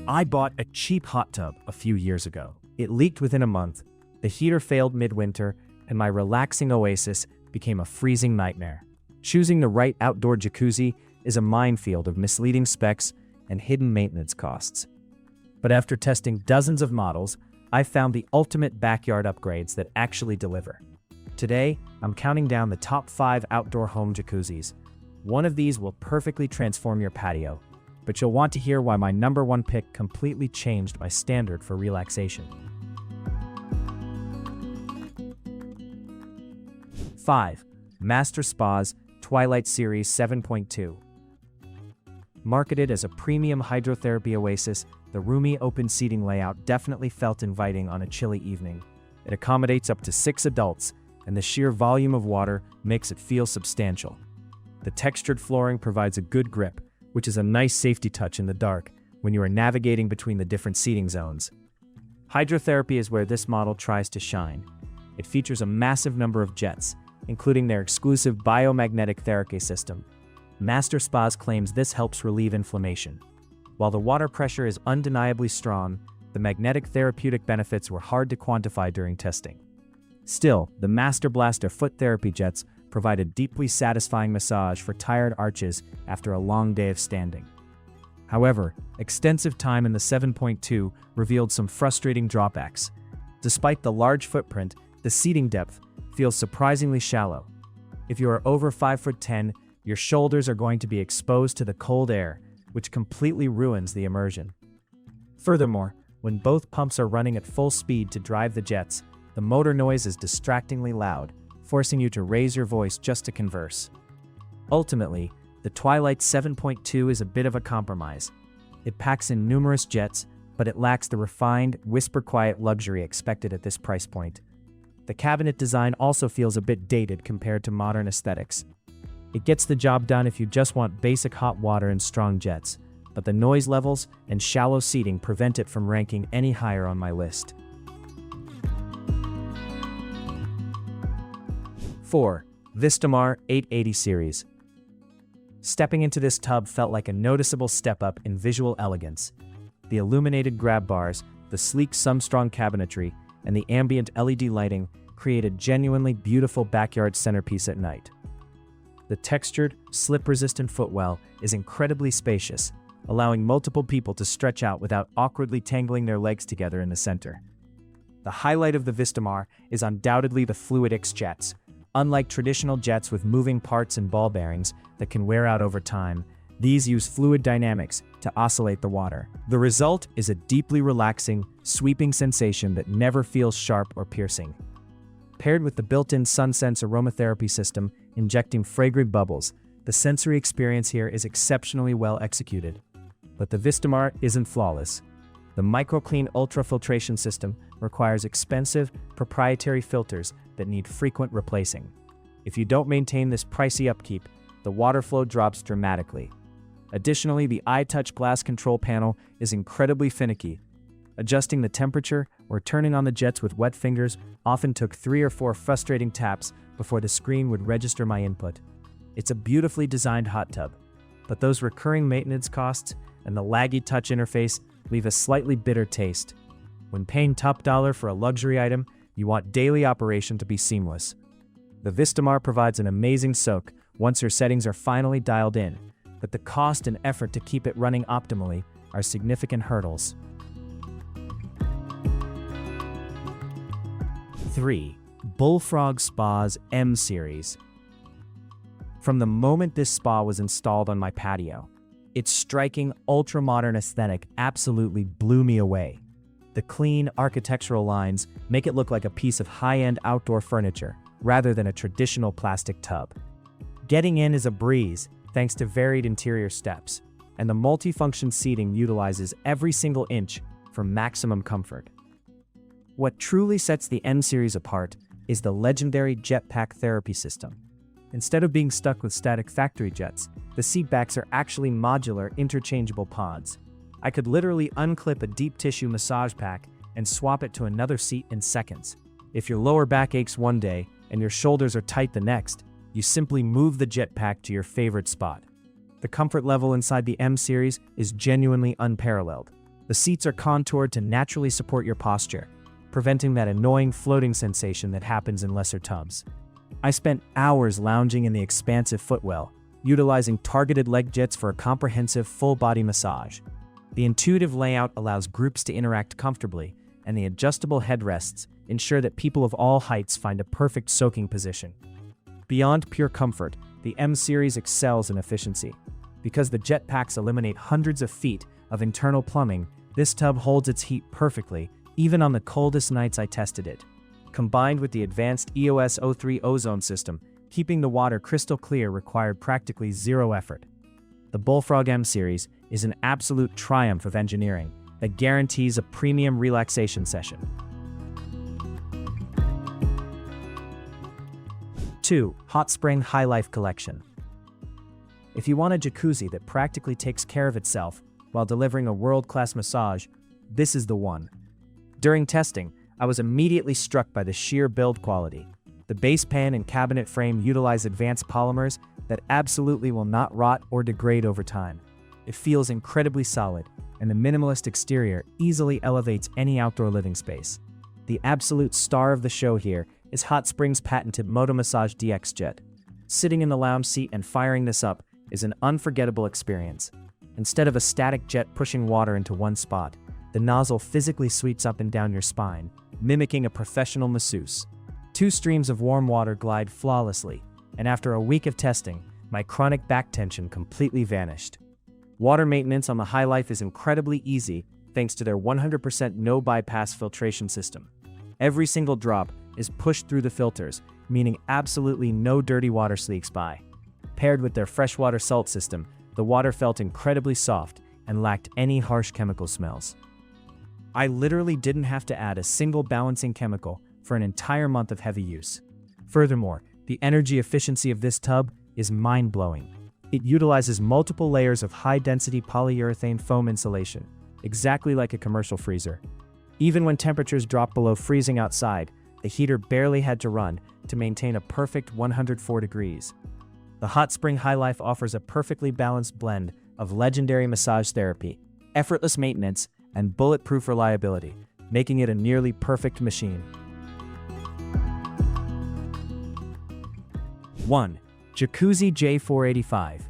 I bought a cheap hot tub a few years ago. It leaked within a month, the heater failed midwinter, and my relaxing Oasis became a freezing nightmare. Choosing the right outdoor jacuzzi is a minefield of misleading specs and hidden maintenance costs. But after testing dozens of models, I found the ultimate backyard upgrades that actually deliver. Today, I'm counting down the top 5 outdoor home jacuzzis. One of these will perfectly transform your patio, but you'll want to hear why my number 1 pick completely changed my standard for relaxation. 5. Master Spa's Twilight Series 7.2. Marketed as a premium hydrotherapy oasis, the roomy open seating layout definitely felt inviting on a chilly evening. It accommodates up to 6 adults, and the sheer volume of water makes it feel substantial. The textured flooring provides a good grip, which is a nice safety touch in the dark when you are navigating between the different seating zones. Hydrotherapy is where this model tries to shine. It features a massive number of jets, including their exclusive biomagnetic therapy system. Master Spas claims this helps relieve inflammation. While the water pressure is undeniably strong, the magnetic therapeutic benefits were hard to quantify during testing. Still, the Master Blaster foot therapy jets provide a deeply satisfying massage for tired arches after a long day of standing. However, extensive time in the 7.2 revealed some frustrating drawbacks. Despite the large footprint, the seating depth feels surprisingly shallow. If you are over 5'10", your shoulders are going to be exposed to the cold air, which completely ruins the immersion. Furthermore, when both pumps are running at full speed to drive the jets, the motor noise is distractingly loud, forcing you to raise your voice just to converse. Ultimately, the Twilight 7.2 is a bit of a compromise. It packs in numerous jets, but it lacks the refined, whisper-quiet luxury expected at this price point. The cabinet design also feels a bit dated compared to modern aesthetics. It gets the job done if you just want basic hot water and strong jets, but the noise levels and shallow seating prevent it from ranking any higher on my list. 4. Vistamar 880 series. Stepping into this tub felt like a noticeable step up in visual elegance. The illuminated grab bars, the sleek Sumstrong cabinetry, and the ambient LED lighting create a genuinely beautiful backyard centerpiece at night. The textured, slip-resistant footwell is incredibly spacious, allowing multiple people to stretch out without awkwardly tangling their legs together in the center. The highlight of the Vistamar is undoubtedly the Fluid X jets. Unlike traditional jets with moving parts and ball bearings that can wear out over time, these use fluid dynamics to oscillate the water. The result is a deeply relaxing, sweeping sensation that never feels sharp or piercing. Paired with the built-in SunSense aromatherapy system injecting fragrant bubbles, the sensory experience here is exceptionally well executed. But the Vistamar isn't flawless. The MicroClean ultrafiltration system requires expensive, proprietary filters that need frequent replacing. If you don't maintain this pricey upkeep, the water flow drops dramatically. Additionally, the iTouch glass control panel is incredibly finicky. Adjusting the temperature or turning on the jets with wet fingers often took 3 or 4 frustrating taps before the screen would register my input. It's a beautifully designed hot tub, but those recurring maintenance costs and the laggy touch interface leave a slightly bitter taste. When paying top dollar for a luxury item, you want daily operation to be seamless. The Vistamar provides an amazing soak once your settings are finally dialed in, but the cost and effort to keep it running optimally are significant hurdles. 3. Bullfrog Spa's M Series. From the moment this spa was installed on my patio, its striking, ultra-modern aesthetic absolutely blew me away. The clean, architectural lines make it look like a piece of high-end outdoor furniture rather than a traditional plastic tub. Getting in is a breeze thanks to varied interior steps, and the multifunction seating utilizes every single inch for maximum comfort. What truly sets the M Series apart is the legendary jetpack therapy system. Instead of being stuck with static factory jets, the seat backs are actually modular, interchangeable pods. I could literally unclip a deep tissue massage pack and swap it to another seat in seconds. If your lower back aches one day and your shoulders are tight the next, you simply move the jetpack to your favorite spot. The comfort level inside the M Series is genuinely unparalleled. The seats are contoured to naturally support your posture, preventing that annoying floating sensation that happens in lesser tubs. I spent hours lounging in the expansive footwell, utilizing targeted leg jets for a comprehensive full-body massage. The intuitive layout allows groups to interact comfortably, and the adjustable headrests ensure that people of all heights find a perfect soaking position. Beyond pure comfort, the M-Series excels in efficiency. Because the jet packs eliminate hundreds of feet of internal plumbing, this tub holds its heat perfectly, even on the coldest nights I tested it. Combined with the advanced EOS O3 ozone system, keeping the water crystal clear required practically zero effort. The Bullfrog M-Series is an absolute triumph of engineering that guarantees a premium relaxation session. 2. Hot Spring Highlife Collection. If you want a jacuzzi that practically takes care of itself while delivering a world-class massage, this is the one. During testing, I was immediately struck by the sheer build quality. The base pan and cabinet frame utilize advanced polymers that absolutely will not rot or degrade over time. It feels incredibly solid, and the minimalist exterior easily elevates any outdoor living space. The absolute star of the show here is Hot Spring's patented Moto Massage DX Jet. Sitting in the lounge seat and firing this up is an unforgettable experience. Instead of a static jet pushing water into one spot, the nozzle physically sweeps up and down your spine, mimicking a professional masseuse. 2 streams of warm water glide flawlessly, and after a week of testing, my chronic back tension completely vanished. Water maintenance on the Highlife is incredibly easy thanks to their 100% no-bypass filtration system. Every single drop is pushed through the filters, meaning absolutely no dirty water leaks by. Paired with their freshwater salt system, the water felt incredibly soft and lacked any harsh chemical smells. I literally didn't have to add a single balancing chemical for an entire month of heavy use. Furthermore, the energy efficiency of this tub is mind-blowing. It utilizes multiple layers of high-density polyurethane foam insulation, exactly like a commercial freezer. Even when temperatures dropped below freezing outside, the heater barely had to run to maintain a perfect 104 degrees. The Hot Spring Highlife offers a perfectly balanced blend of legendary massage therapy, effortless maintenance, and bulletproof reliability, making it a nearly perfect machine. 1. Jacuzzi J-485.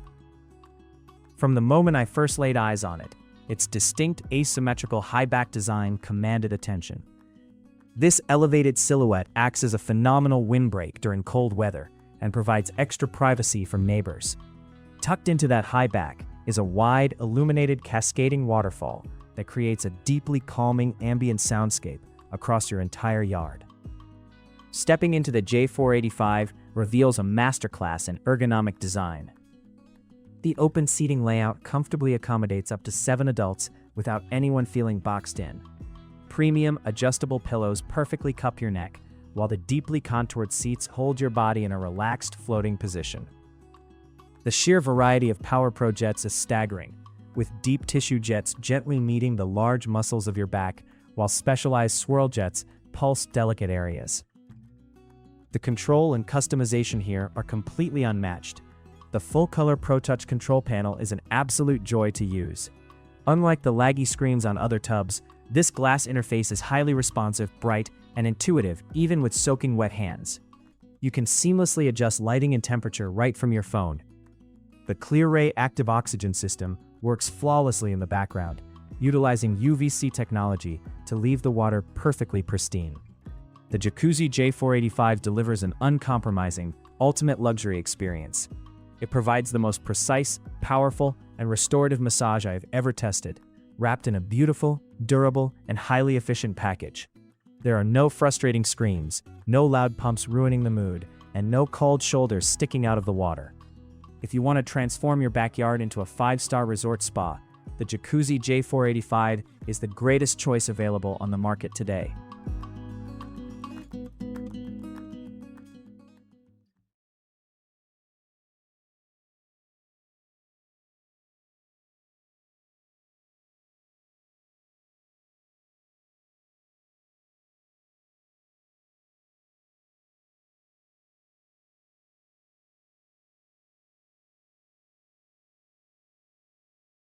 From the moment I first laid eyes on it, its distinct asymmetrical high-back design commanded attention. This elevated silhouette acts as a phenomenal windbreak during cold weather and provides extra privacy from neighbors. Tucked into that high back is a wide, illuminated cascading waterfall that creates a deeply calming ambient soundscape across your entire yard. Stepping into the J-485 reveals a masterclass in ergonomic design. The open seating layout comfortably accommodates up to 7 adults without anyone feeling boxed in. Premium adjustable pillows perfectly cup your neck, while the deeply contoured seats hold your body in a relaxed floating position. The sheer variety of Power Pro jets is staggering, with deep tissue jets gently meeting the large muscles of your back, while specialized swirl jets pulse delicate areas. The control and customization here are completely unmatched. The full-color ProTouch control panel is an absolute joy to use. Unlike the laggy screens on other tubs, this glass interface is highly responsive, bright, and intuitive even with soaking wet hands. You can seamlessly adjust lighting and temperature right from your phone. The ClearRay active oxygen system works flawlessly in the background, utilizing UVC technology to leave the water perfectly pristine. The Jacuzzi J-485 delivers an uncompromising, ultimate luxury experience. It provides the most precise, powerful, and restorative massage I have ever tested, wrapped in a beautiful, durable, and highly efficient package. There are no frustrating screams, no loud pumps ruining the mood, and no cold shoulders sticking out of the water. If you want to transform your backyard into a 5-star resort spa, the Jacuzzi J-485 is the greatest choice available on the market today.